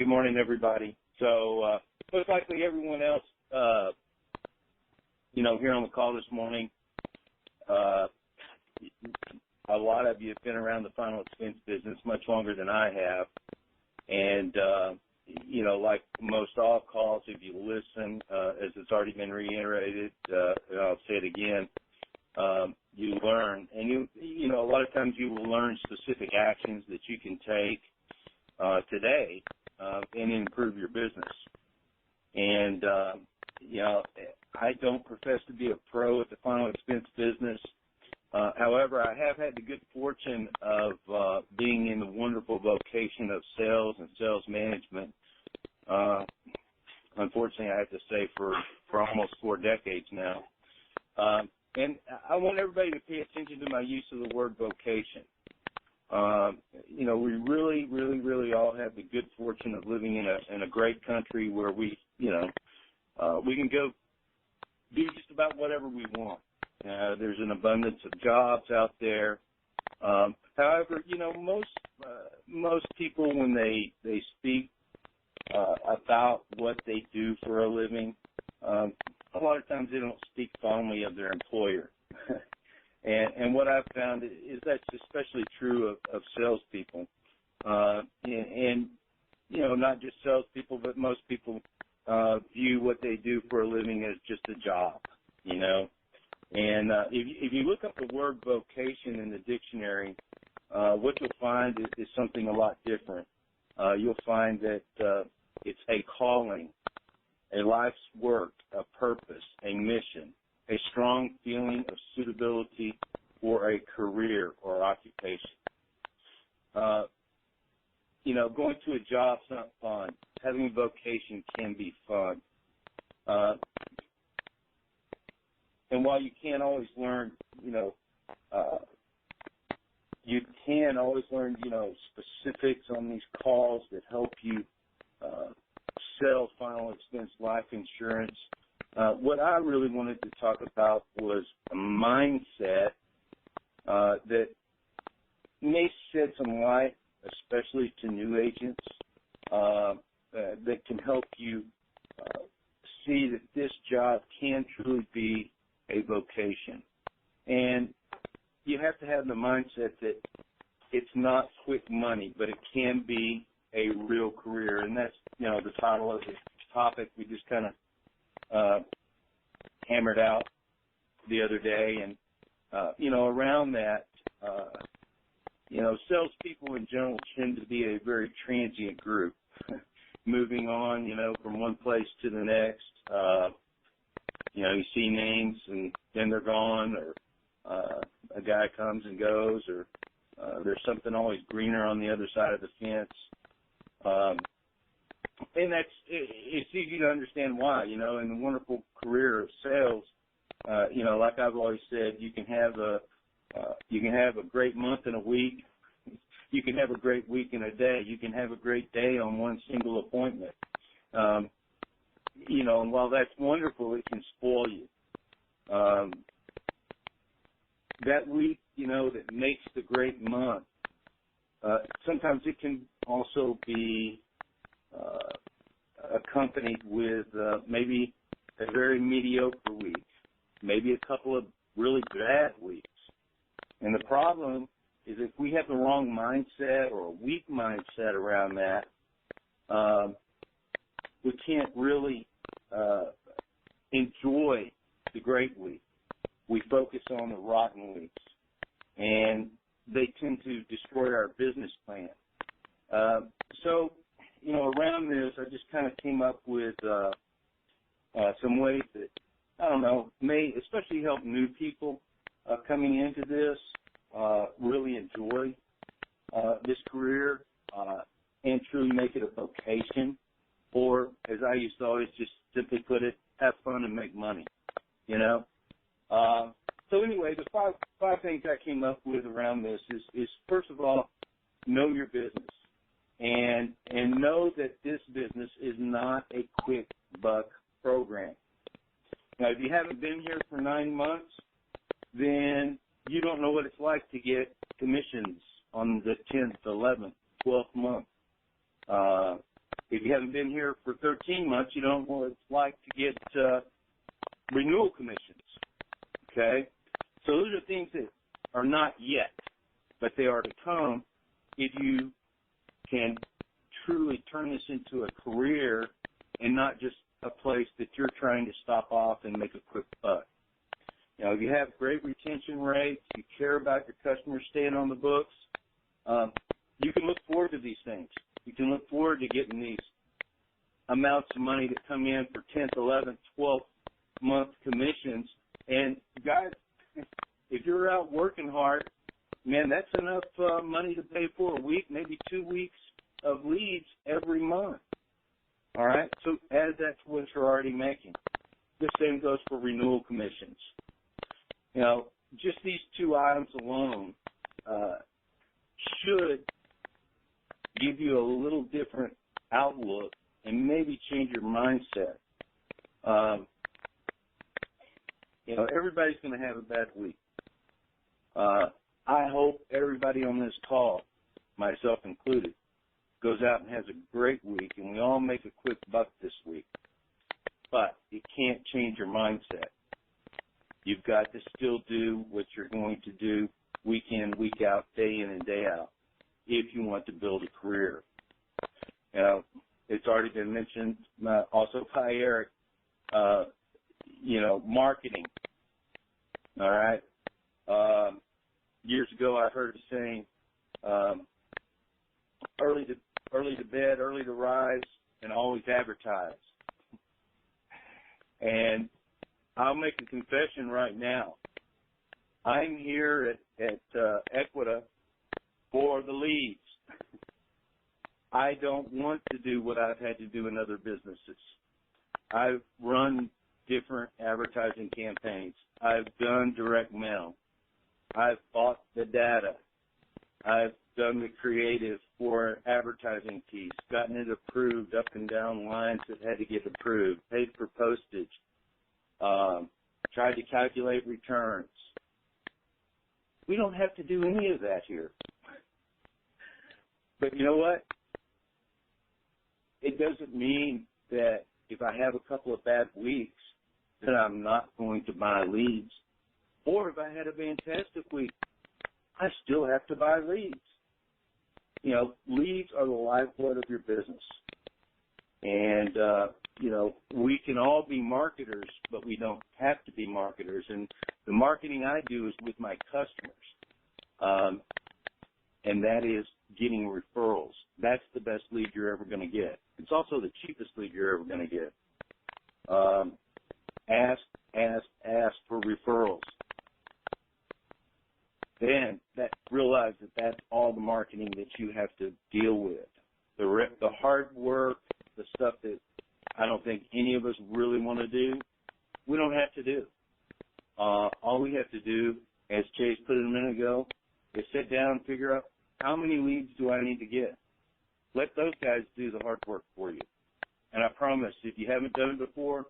Good morning, everybody. So, most likely everyone else, here on the call this morning, a lot of you have been around the final expense business much longer than I have. And, like most all calls, if you listen, as it's already been reiterated, and I'll say it again, you learn. And, a lot of times you will learn specific actions that you can take today and improve your business. And, I don't profess to be a pro at the final expense business. However, I have had the good fortune of being in the wonderful vocation of sales and sales management. Unfortunately, I have to say for almost 4 decades now. And I want everybody to pay attention to my use of the word vocation. We really, really, really all have the good fortune of living in a great country where we can go do just about whatever we want. There's an abundance of jobs out there. However, most people when they speak about what they do for a living, a lot of times they don't speak fondly of their employer. And what I've found is that's especially true of salespeople. And not just salespeople, but most people view what they do for a living as just a job, And if you look up the word vocation in the dictionary, what you'll find is something a lot different. You'll find that it's a calling, a life's work, a purpose, a mission, a strong feeling of suitability for a career or occupation. Going to a job's not fun. Having a vocation can be fun. And while you can't always learn, you can always learn, specifics on these calls that help you sell final expense life insurance. What I really wanted to talk about was a mindset that may shed some light, especially to new agents, that can help you see that this job can truly be a vocation. And you have to have the mindset that it's not quick money, but it can be a real career. And that's, the title of the topic we just kind of hammered out the other day. And, around that, salespeople in general tend to be a very transient group, moving on, from one place to the next. You see names and then they're gone, or a guy comes and goes, or there's something always greener on the other side of the fence. And it's easy to understand why, in the wonderful career of sales, like I've always said, you can have a great month in a week. You can have a great week in a day. You can have a great day on one single appointment. And while that's wonderful, it can spoil you. That week, that makes the great month, sometimes it can also be accompanied with maybe a very mediocre week, maybe a couple of really bad weeks. And the problem is if we have the wrong mindset or a weak mindset around that, we can't really enjoy the great week. We focus on the rotten weeks, and they tend to destroy our business plan. So, around this, I just kind of came up with some ways that, may especially help new people coming into this really enjoy this career and truly make it a vocation, or, as I used to always just simply put it, have fun and make money, So anyway, the five things I came up with around this is first of all, know your business and know that this business is not a quick buck program. Now, if you haven't been here for 9 months, then you don't know what it's like to get commissions on the 10th, 11th, 12th month. If you haven't been here for 13 months, you don't know what it's like to get renewal commissions, okay? So those are things that are not yet, but they are to come if you can truly turn this into a career and not just a place that you're trying to stop off and make a quick buck. You know, if you have great retention rates, you care about your customers staying on the books, you can look forward to these things. You can look forward to getting these amounts of money that come in for 10th, 11th, 12th month commissions. And guys, if you're out working hard, man, that's enough money to pay for a week, maybe 2 weeks of leads every month. All right? So add that to what you're already making. The same goes for renewal commissions. You know, just these two items alone should give you a little different outlook and maybe change your mindset. You know, everybody's going to have a bad week. I hope everybody on this call, myself included, goes out and has a great week, and we all make a quick buck this week. But it can't change your mindset. You've got to still do what you're going to do week in, week out, day in and day out if you want to build a career. You know, it's already been mentioned also by Eric, you know, marketing. All right? Years ago I heard a saying, early to bed, early to rise, and always advertise. And I'll make a confession right now. I'm here at Equita for the leads. I don't want to do what I've had to do in other businesses. I've run different advertising campaigns. I've done direct mail. I've bought the data. I've done the creative for advertising piece, gotten it approved up and down lines that had to get approved, paid for postage, tried to calculate returns. We don't have to do any of that here. But you know what? It doesn't mean that if I have a couple of bad weeks that I'm not going to buy leads. Or if I had a fantastic week, I still have to buy leads. You know, leads are the lifeblood of your business. And, you know, we can all be marketers, but we don't have to be marketers. And the marketing I do is with my customers. And that is getting referrals. That's the best lead you're ever going to get. It's also the cheapest lead you're ever going to get. Ask for referrals. Then realize that that's all the marketing that you have to deal with. The hard work, the stuff that I don't think any of us really want to do, we don't have to do. All we have to do, as Chase put it a minute ago, is sit down and figure out how many leads do I need to get. Let those guys do the hard work for you. And I promise, if you haven't done it before,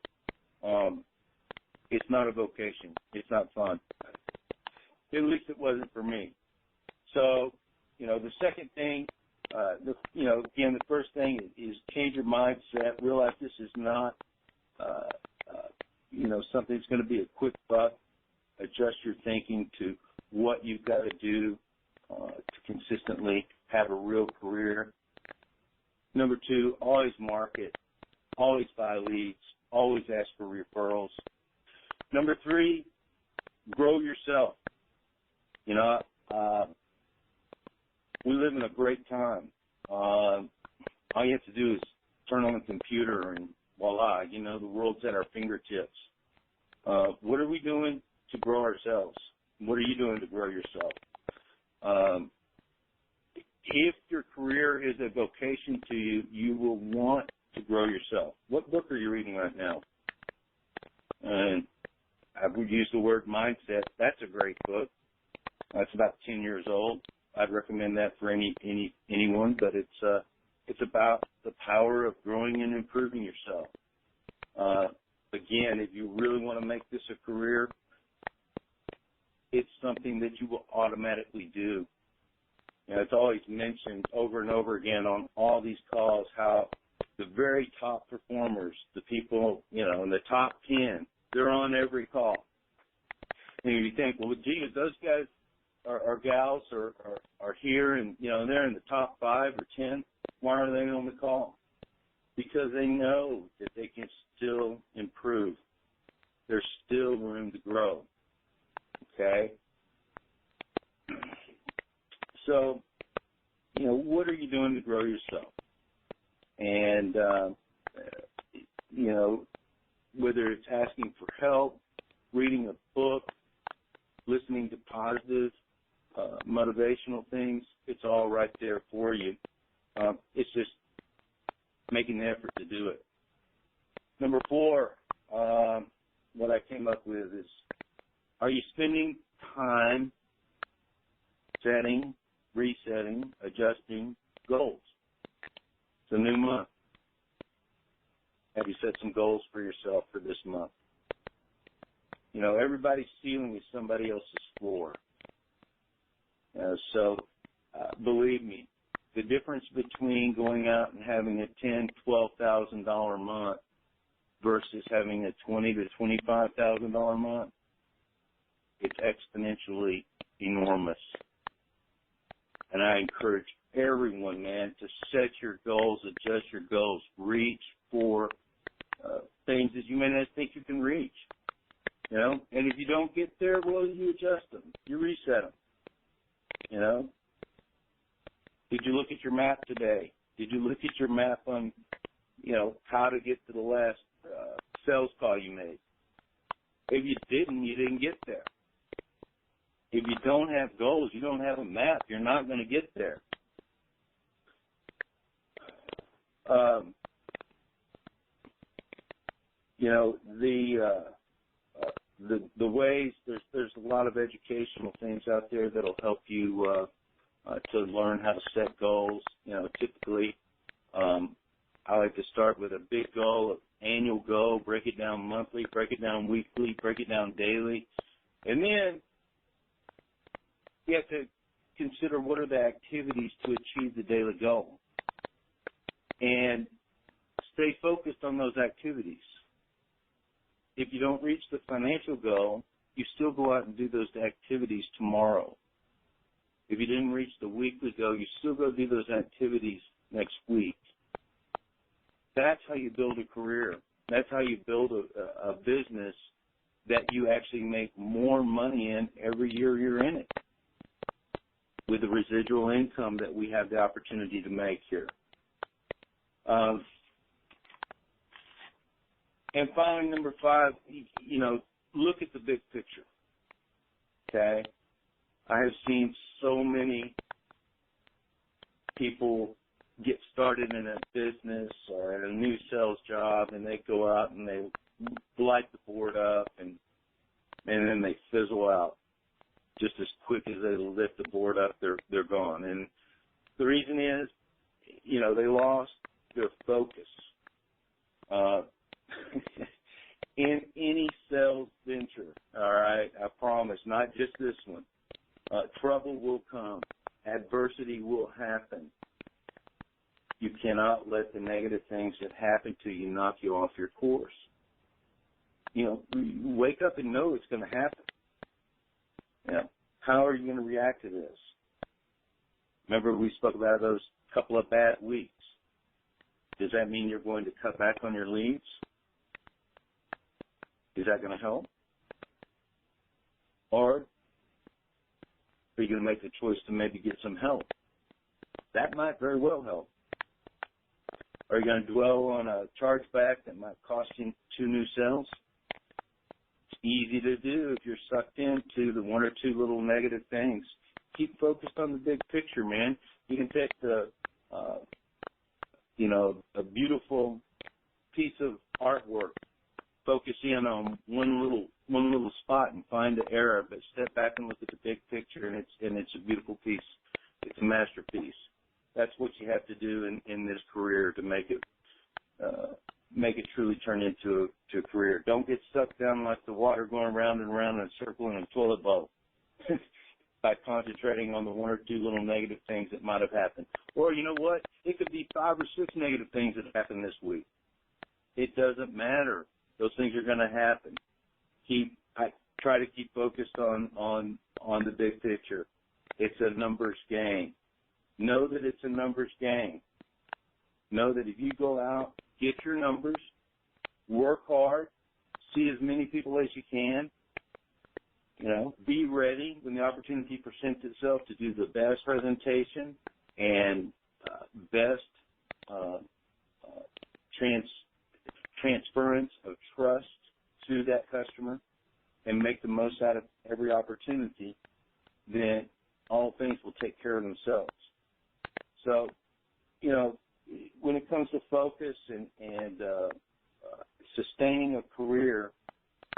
it's not a vocation. It's not fun. At least it wasn't for me. So, you know, the second thing, again, the first thing is change your mindset. Realize this is not, something that's going to be a quick buck. Adjust your thinking to what you've got to do to consistently have a real career. Number two, always market. Always buy leads. Always ask for referrals. Number three, grow yourself. You know, we live in a great time. All you have to do is turn on the computer and voila, you know, the world's at our fingertips. What are we doing to grow ourselves? What are you doing to grow yourself? If your career is a vocation to you, you will want to grow yourself. What book are you reading right now? And I would use the word mindset. That's a great book. It's about 10 years old. I'd recommend that for anyone, but it's about the power of growing and improving yourself. Again, if you really want to make this a career, it's something that you will automatically do. You know, it's always mentioned over and over again on all these calls how the very top performers, the people, you know, in the top 10, they're on every call. And you think, well, gee, if those guys or gals are here and, you know, they're in the top 5 or 10, why are they on the call? Because they know that they can still improve. There's still room to grow. Okay? So, you know, what are you doing to grow yourself? And, you know, whether it's asking for help, reading a book, listening to positive, motivational things, it's all right there for you. It's just making the effort to do it. Number 4, what I came up with is, are you spending time setting, resetting, adjusting goals? It's a new month. Have you set some goals for yourself for this month? You know, everybody's ceiling is somebody else's floor. So believe me, the difference between going out and having a $10,000, $12,000 month versus having a $20,000 to $25,000 month, it's exponentially enormous. And I encourage everyone, man, to set your goals, adjust your goals, reach for things that you may not think you can reach. You know, and if you don't get there, well, you adjust them, you reset them. You know, did you look at your map today? Did you look at your map on, you know, how to get to the last sales call you made? If you didn't, you didn't get there. If you don't have goals, you don't have a map, you're not going to get there. You know, the ways, there's a lot of educational things out there that'll help you to learn how to set goals. You know, typically, I like to start with a big goal, an annual goal, break it down monthly, break it down weekly, break it down daily. And then you have to consider what are the activities to achieve the daily goal. And stay focused on those activities. If you don't reach the financial goal, you still go out and do those activities tomorrow. If you didn't reach the weekly goal, you still go do those activities next week. That's how you build a career. That's how you build a business that you actually make more money in every year you're in it, with the residual income that we have the opportunity to make here. And finally, number 5, you know, look at the big picture, okay? I have seen so many people get started in a business or in a new sales job, and they go out and they light the board up, and then they fizzle out just as quick as they lift the board up. They're gone, and the reason is, you know, they lost their focus. In any sales venture, all right, I promise, not just this one, trouble will come. Adversity will happen. You cannot let the negative things that happen to you knock you off your course. You know, you wake up and know it's going to happen. You know, how are you going to react to this? Remember, we spoke about those couple of bad weeks. Does that mean you're going to cut back on your leads? Is that going to help? Or are you going to make the choice to maybe get some help? That might very well help. Are you going to dwell on a chargeback that might cost you 2 new sales? It's easy to do if you're sucked into the 1 or 2 little negative things. Keep focused on the big picture, man. You can take the, you know, a beautiful piece of artwork, focus in on one little spot and find the error, but step back and look at the big picture, and it's a beautiful piece. It's a masterpiece. That's what you have to do in this career to make it truly turn into a career. Don't get sucked down like the water going round and round in a circle in a toilet bowl. by concentrating on the one or two little negative things that might have happened. Or you know what? It could be 5 or 6 negative things that happened this week. It doesn't matter. Those things are going to happen. I try to keep focused on the big picture. It's a numbers game. Know that it's a numbers game. Know that if you go out, get your numbers, work hard, see as many people as you can, be ready when the opportunity presents itself to do the best presentation and best transference of trust to that customer and make the most out of every opportunity, then all things will take care of themselves. So, when it comes to focus and sustaining a career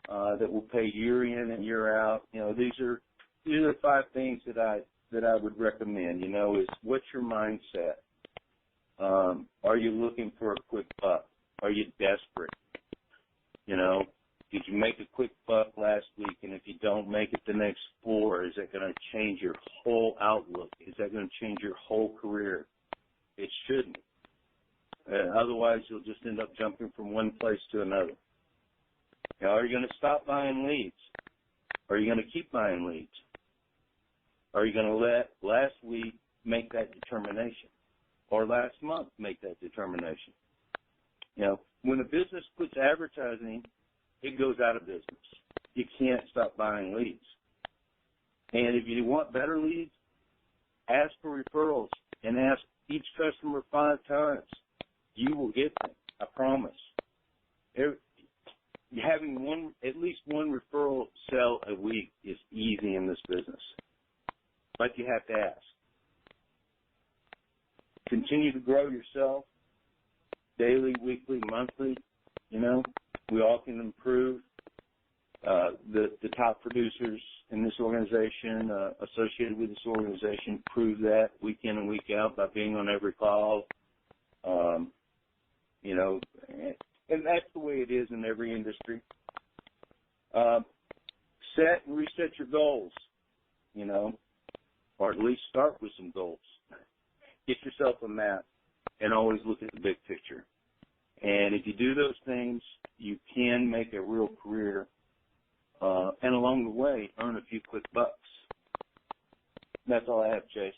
that will pay year in and year out, these are the 5 things that I would recommend. Is what's your mindset? Are you looking for a quick buck? Are you desperate? Did you make a quick buck last week, and if you don't make it the next 4, is that going to change your whole outlook? Is that going to change your whole career? It shouldn't. Otherwise, you'll just end up jumping from one place to another. Are you going to stop buying leads? Are you going to keep buying leads? Are you going to let last week make that determination, or last month make that determination? When a business puts advertising, it goes out of business. You can't stop buying leads. And if you want better leads, ask for referrals and ask each customer 5 times. You will get them, I promise. Having at least one referral sell a week is easy in this business. But you have to ask. Continue to grow yourself daily, weekly, monthly. We all can improve. The top producers in this organization, associated with this organization, prove that week in and week out by being on every call. And that's the way it is in every industry. Set and reset your goals, or at least start with some goals. Get yourself a map and always look at the big picture. And if you do those things, you can make a real career, and along the way, earn a few quick bucks. That's all I have, Chase.